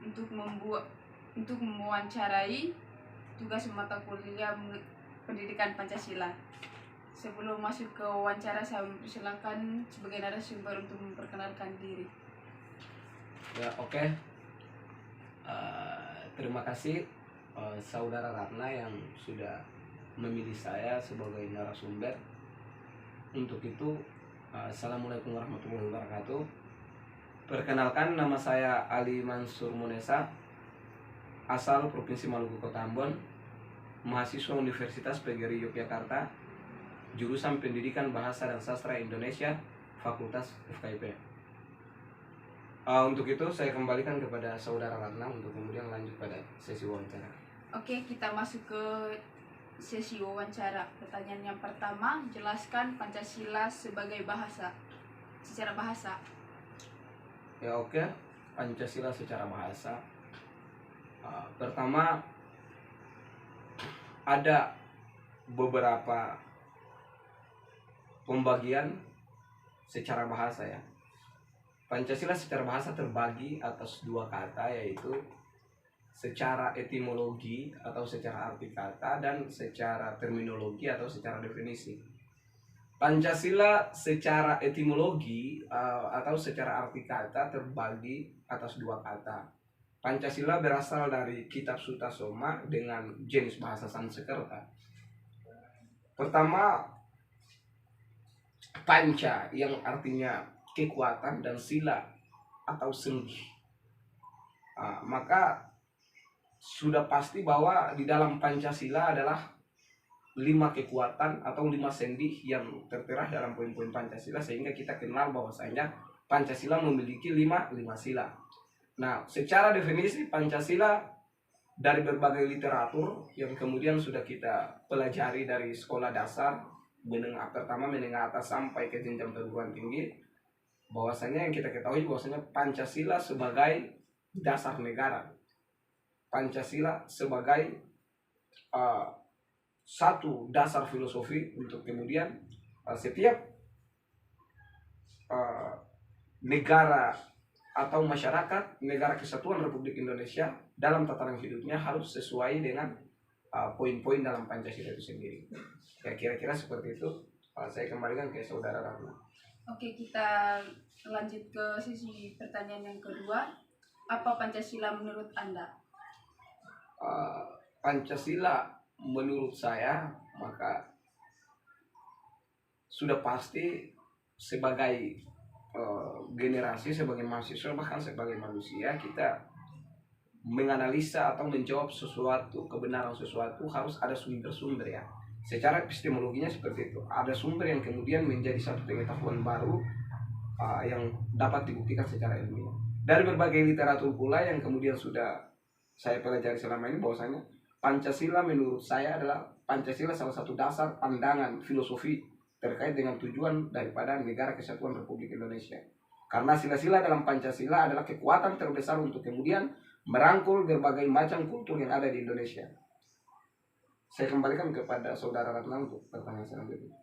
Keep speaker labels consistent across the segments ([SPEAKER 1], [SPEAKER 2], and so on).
[SPEAKER 1] untuk mewawancarai tugas mata kuliah pendidikan Pancasila. Sebelum masuk ke wawancara, saya mempersilahkan sebagai narasumber untuk memperkenalkan diri.
[SPEAKER 2] Ya, oke. Terima kasih Saudara Ratna yang sudah memilih saya sebagai narasumber. Untuk itu, Assalamualaikum warahmatullahi wabarakatuh. Perkenalkan, nama saya Ali Mansur Monesa, asal Provinsi Maluku Kota Ambon, mahasiswa Universitas PGRI Yogyakarta, jurusan Pendidikan Bahasa dan Sastra Indonesia, Fakultas FKIP. Untuk itu saya kembalikan kepada Saudara Ratna untuk kemudian lanjut pada sesi wawancara.
[SPEAKER 1] Oke, kita masuk ke sesi wawancara. Pertanyaan yang pertama, jelaskan Pancasila sebagai bahasa. Secara bahasa.
[SPEAKER 2] Ya, oke. Pancasila secara bahasa. Pertama, ada beberapa pembagian secara bahasa ya. Pancasila secara bahasa terbagi atas dua kata, yaitu secara etimologi atau secara arti kata dan secara terminologi atau secara definisi. Pancasila secara etimologi atau secara arti kata terbagi atas dua kata. Pancasila berasal dari kitab Sutta Soma dengan jenis bahasa Sanskerta. Pertama, panca yang artinya kekuatan dan sila atau sendi. Maka sudah pasti bahwa di dalam Pancasila adalah 5 kekuatan atau 5 sendi yang tertera dalam poin-poin Pancasila, sehingga kita kenal bahwasanya Pancasila memiliki 5 sila. Nah, secara definisi Pancasila dari berbagai literatur yang kemudian sudah kita pelajari dari sekolah dasar, menengah pertama, menengah atas sampai ke jenjang perguruan tinggi, bahwasanya yang kita ketahui bahwasanya Pancasila sebagai dasar negara, Pancasila sebagai satu dasar filosofi untuk kemudian setiap negara atau masyarakat negara kesatuan Republik Indonesia dalam tatanan hidupnya harus sesuai dengan poin-poin dalam Pancasila itu sendiri. Ya, kira-kira seperti itu. Saya kembalikan ke Saudara Ratna.
[SPEAKER 1] Oke, kita lanjut ke sesi pertanyaan yang kedua. Apa Pancasila menurut Anda?
[SPEAKER 2] Pancasila menurut saya, maka sudah pasti sebagai generasi, sebagai mahasiswa, bahkan sebagai manusia, kita menganalisa atau menjawab sesuatu, kebenaran sesuatu harus ada sumber-sumber ya. Secara epistemologinya seperti itu. Ada sumber yang kemudian menjadi satu pengetahuan baru yang dapat dibuktikan secara ilmiah. Dari berbagai literatur pula yang kemudian sudah saya pelajari selama ini, bahwasanya Pancasila menurut saya adalah Pancasila salah satu dasar pandangan filosofi terkait dengan tujuan daripada Negara Kesatuan Republik Indonesia. Karena sila-sila dalam Pancasila adalah kekuatan terbesar untuk kemudian merangkul berbagai macam kultur yang ada di Indonesia. Saya kembalikan kepada Saudara Ratna untuk pertanyaan selanjutnya.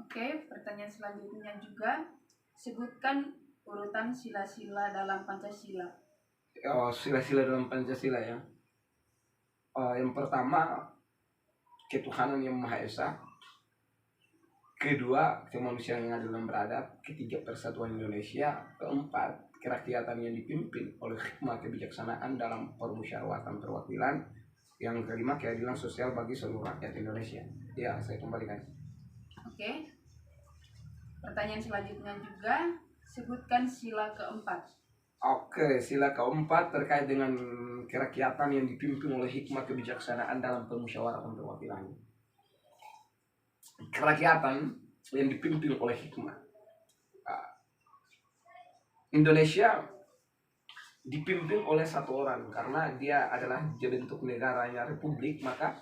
[SPEAKER 1] Oke, pertanyaan selanjutnya juga, sebutkan urutan sila-sila dalam Pancasila.
[SPEAKER 2] Sila-sila dalam Pancasila ya. Yang pertama, ketuhanan yang Maha Esa. Kedua, kemanusiaan yang adil dan beradab. Ketiga, persatuan Indonesia. Keempat, kerakyatan yang dipimpin oleh hikmah kebijaksanaan dalam permusyawaratan perwakilan. Yang kelima, keadilan sosial bagi seluruh rakyat Indonesia. Ya, saya kembalikan.
[SPEAKER 1] Oke. Pertanyaan selanjutnya juga, sebutkan sila keempat.
[SPEAKER 2] Oke, sila keempat terkait dengan kerakyatan yang dipimpin oleh hikmah kebijaksanaan dalam permusyawaratan perwakilan. Kerakyatan yang dipimpin oleh hikmah. Indonesia dipimpin oleh satu orang karena dia adalah bentuk negaranya republik, maka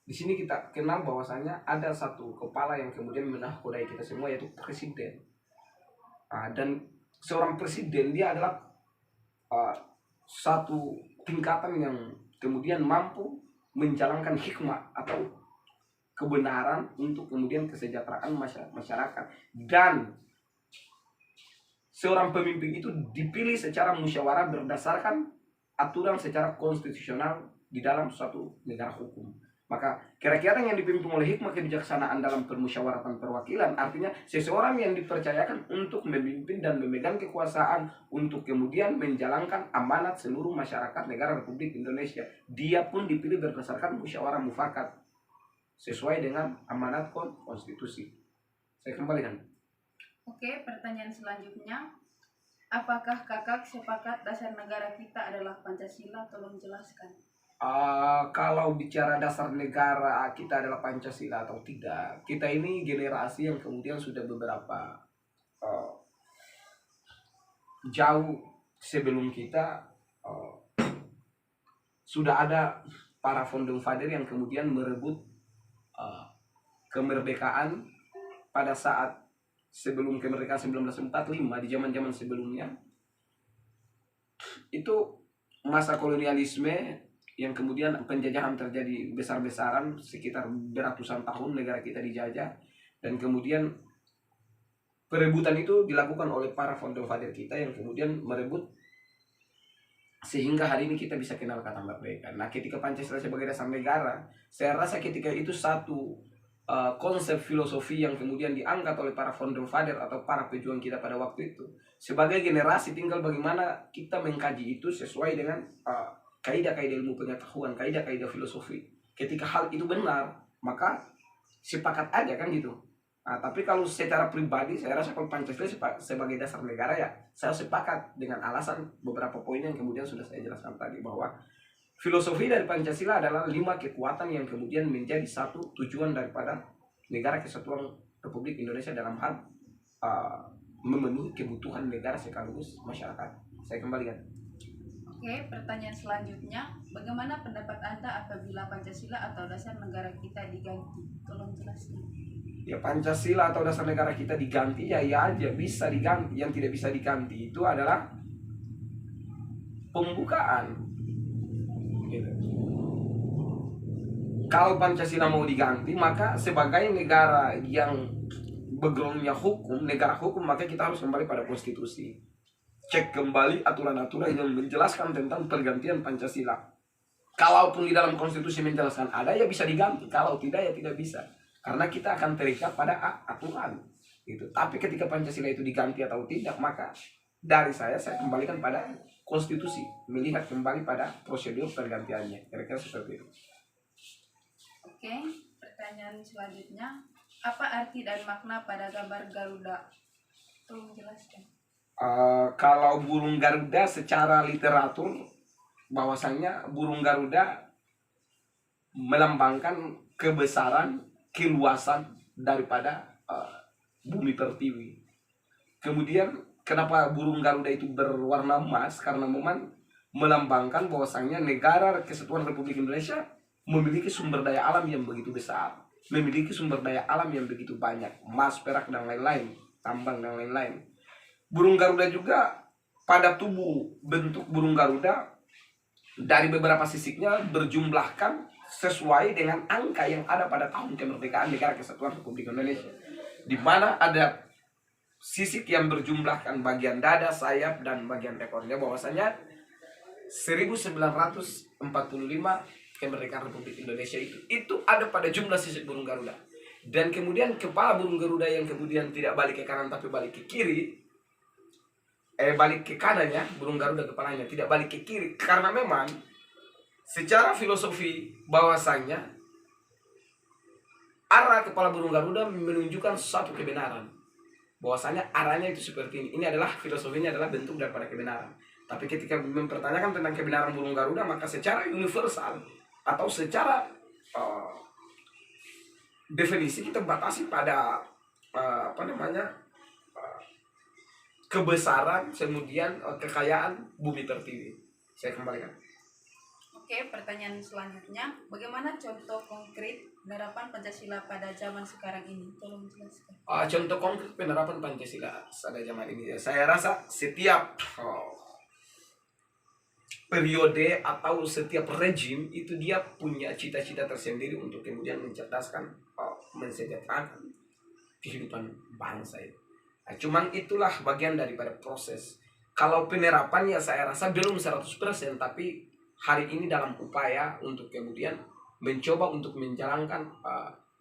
[SPEAKER 2] di sini kita kenal bahwasanya ada satu kepala yang kemudian menakodai kita semua, yaitu presiden. Dan seorang presiden dia adalah satu tingkatan yang kemudian mampu menjalankan hikmah atau kebenaran untuk kemudian kesejahteraan masyarakat. Dan seorang pemimpin itu dipilih secara musyawarah berdasarkan aturan secara konstitusional di dalam suatu negara hukum. Maka kira-kira yang dipimpin oleh hikmah kebijaksanaan dalam permusyawaratan perwakilan, artinya seseorang yang dipercayakan untuk memimpin dan memegang kekuasaan untuk kemudian menjalankan amanat seluruh masyarakat negara Republik Indonesia. Dia pun dipilih berdasarkan musyawarah mufakat sesuai dengan amanat konstitusi. Saya kembalikan.
[SPEAKER 1] Oke, pertanyaan selanjutnya. Apakah kakak sepakat dasar negara kita adalah Pancasila? Tolong jelaskan.
[SPEAKER 2] Kalau bicara dasar negara kita adalah Pancasila atau tidak, kita ini generasi yang kemudian sudah beberapa jauh sebelum kita sudah ada para founding father yang kemudian merebut kemerdekaan pada saat sebelum kemerdekaan 1945. Di zaman-zaman sebelumnya itu masa kolonialisme yang kemudian penjajahan terjadi besar-besaran, sekitar beratusan tahun negara kita dijajah, dan kemudian perebutan itu dilakukan oleh para founding father kita yang kemudian merebut sehingga hari ini kita bisa kenal kata merdeka. Nah, ketika Pancasila sebagai dasar negara, saya rasa ketika itu satu konsep filosofi yang kemudian diangkat oleh para founding father atau para pejuang kita pada waktu itu. Sebagai generasi tinggal bagaimana kita mengkaji itu sesuai dengan kaidah-kaidah ilmu pengetahuan, kaidah-kaidah filosofi. Ketika hal itu benar, maka sepakat aja kan gitu. Nah, tapi kalau secara pribadi, saya rasa kalau Pancasila sebagai dasar negara ya, saya sepakat dengan alasan beberapa poin yang kemudian sudah saya jelaskan tadi, bahwa filosofi dari Pancasila adalah 5 kekuatan yang kemudian menjadi satu tujuan daripada negara kesatuan Republik Indonesia dalam hal memenuhi kebutuhan negara sekaligus masyarakat. Saya kembalikan.
[SPEAKER 1] Oke, pertanyaan selanjutnya. Bagaimana pendapat Anda apabila Pancasila atau dasar negara kita diganti? Tolong jelaskan.
[SPEAKER 2] Ya, Pancasila atau dasar negara kita diganti ya aja bisa diganti. Yang tidak bisa diganti itu adalah pembukaan. Gitu. Kalau Pancasila mau diganti, maka sebagai negara yang backgroundnya hukum, negara hukum, maka kita harus kembali pada konstitusi. Cek kembali aturan-aturan yang menjelaskan tentang pergantian Pancasila. Kalaupun di dalam konstitusi menjelaskan ada, ya bisa diganti. Kalau tidak, ya tidak bisa. Karena kita akan terikat pada aturan. Gitu. Tapi ketika Pancasila itu diganti atau tidak, maka dari saya kembalikan pada konstitusi. Melihat kembali pada prosedur pergantiannya. Kira-kira seperti itu.
[SPEAKER 1] Oke, pertanyaan selanjutnya. Apa arti dan makna pada gambar Garuda? Tolong jelaskan.
[SPEAKER 2] Kalau burung Garuda secara literatur, bahwasanya burung Garuda melambangkan kebesaran, keluasan daripada bumi pertiwi. Kemudian kenapa burung Garuda itu berwarna emas? Karena memang melambangkan bahwasanya negara kesatuan Republik Indonesia memiliki sumber daya alam yang begitu besar, memiliki sumber daya alam yang begitu banyak, emas, perak dan lain-lain, tambang dan lain-lain. Burung Garuda juga pada tubuh bentuk burung Garuda dari beberapa sisiknya berjumlahkan sesuai dengan angka yang ada pada tahun kemerdekaan negara kesatuan Republik Indonesia, di mana ada sisik yang berjumlahkan bagian dada, sayap dan bagian ekornya, bahwasanya 1945 kemerdekaan Republik Indonesia itu ada pada jumlah sisik burung Garuda. Dan kemudian kepala burung Garuda yang kemudian tidak balik ke kanan tapi balik ke kiri, balik ke kanannya, burung Garuda kepalanya tidak balik ke kiri, karena memang secara filosofi bahwasanya arah kepala burung Garuda menunjukkan suatu kebenaran, bahwasanya arahnya itu seperti ini. Ini adalah filosofinya, adalah bentuk daripada kebenaran. Tapi ketika mempertanyakan tentang kebenaran burung Garuda, maka secara universal atau secara definisi kita batasi pada kebesaran, kemudian kekayaan bumi pertiwi. Saya kembalikan.
[SPEAKER 1] Oke, pertanyaan selanjutnya. Bagaimana contoh konkret penerapan Pancasila pada zaman sekarang ini? Tolong jelaskan.
[SPEAKER 2] Contoh konkret penerapan Pancasila pada zaman ini, saya rasa setiap periode atau setiap rejim itu dia punya cita-cita tersendiri untuk kemudian mencerdaskan, mensejahterakan kehidupan bangsa itu. Nah, cuman itulah bagian daripada proses. Kalau penerapannya saya rasa belum 100%, tapi hari ini dalam upaya untuk kemudian mencoba untuk menjalankan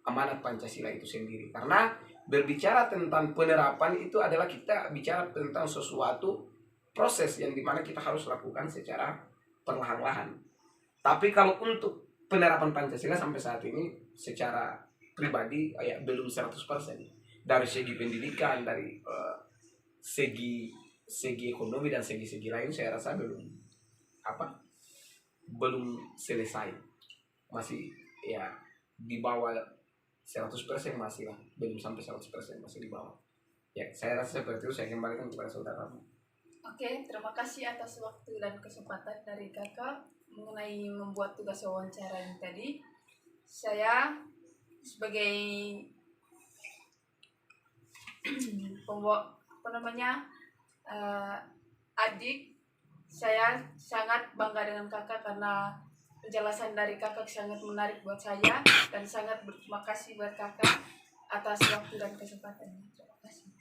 [SPEAKER 2] amanat Pancasila itu sendiri. Karena berbicara tentang penerapan itu adalah kita bicara tentang sesuatu proses yang dimana kita harus lakukan secara perlahan-lahan. Tapi kalau untuk penerapan Pancasila sampai saat ini secara pribadi ya belum 100%. Dari segi pendidikan, dari segi ekonomi dan segi lain saya rasa belum selesai, masih ya di bawah 100%, masih lah, belum sampai 100%, masih di bawah. Ya saya rasa seperti itu. Saya kembalikan kepada saudara.
[SPEAKER 1] Oke, terima kasih atas waktu dan kesempatan dari kakak mengenai membuat tugas wawancara ini tadi. Saya sebagai adik, saya sangat bangga dengan kakak karena penjelasan dari kakak sangat menarik buat saya, dan sangat berterima kasih buat kakak atas waktu dan kesempatannya. Terima kasih.